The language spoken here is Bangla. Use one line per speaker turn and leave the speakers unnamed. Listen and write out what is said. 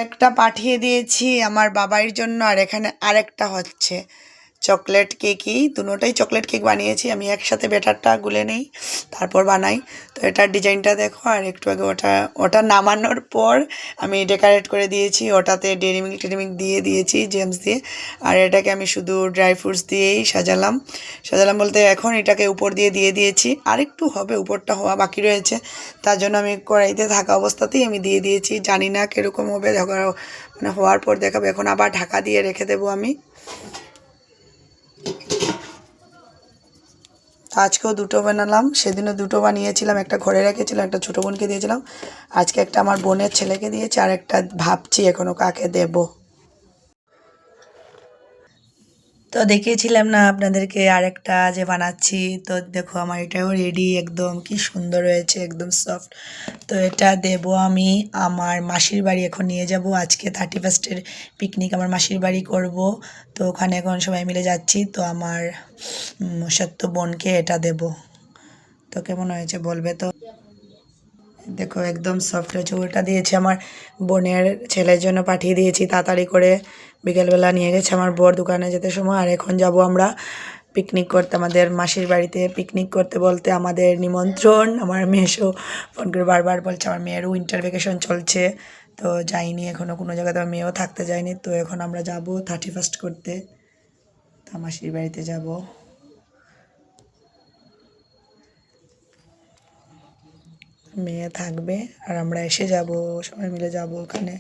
একটা পাঠিয়ে দিয়েছি আমার বাবার জন্য, আর এখানে আরেকটা হচ্ছে চকলেট কেকই, দুটোটাই চকলেট কেক বানিয়েছি আমি। একসাথে ব্যাটারটা গুলে নেই, তারপর বানাই। তো এটার ডিজাইনটা দেখো। আর একটু আগে ওটা নামানোর পর আমি ডেকোরেট করে দিয়েছি, ওটাতে ডেরি মিল্ক দিয়ে দিয়েছি জেমস দিয়ে। আর এটাকে আমি শুধু ড্রাই ফ্রুটস দিয়েই সাজালাম বলতে এখন এটাকে উপর দিয়ে দিয়েছি। আর একটু হবে, উপরটা হওয়া বাকি রয়েছে, তার জন্য আমি কড়াইতে থাকা অবস্থাতেই আমি দিয়ে দিয়েছি। জানি না কীরকম হবে, মানে হওয়ার পর দেখাবো। এখন আবার ঢাকা দিয়ে রেখে দেবো আমি। আজকেও দুটো বানালাম, সেদিনও দুটো বানিয়েছিলাম, একটা ঘরে রেখেছিলাম, একটা ছোটো বোনকে দিয়েছিলাম, আজকে একটা আমার বোনের ছেলেকে দিয়েছি, আর একটা ভাবছি এখনও কাকে দেব। তো দেখিয়েছিলাম না আপনাদেরকে আরেকটা যে বানাচ্ছি, তো দেখো আমার এটাও রেডি, একদম কি সুন্দর হয়েছে, একদম সফট। তো এটা দেব আমি আমার মাসির বাড়ি, এখন নিয়ে যাব। আজকে 31st পিকনিক আমার মাসির বাড়ি করব, তো ওখানে এখন সবাই মিলে যাচ্ছি। তো আমার সত্য বোনকে এটা দেব। তো কেমন হয়েছে বলবে তো। দেখো একদম সফট হয়েছে। ওটা দিয়েছি আমার বোনের ছেলের জন্য, পাঠিয়ে দিয়েছি তাড়াতাড়ি করে, বিকেলবেলা নিয়ে গেছে আমার বর দোকানে যেতে সময়। আর এখন যাব আমরা পিকনিক করতে আমাদের মাসির বাড়িতে। পিকনিক করতে বলতে আমাদের নিমন্ত্রণ। আমার মেয়েও ফোন করে বারবার বলছে, আমার মেয়ের উইন্টার ভ্যাকেশন চলছে, তো যাইনি এখনও কোনো জায়গাতে, আমার মেয়েও থাকতে যায়নি। তো এখন আমরা যাব 31st করতে, তা মাসির বাড়িতে যাব। মেয়ে থাকবে আর আমরা এসে যাব, সবাই মিলে যাব ওখানে।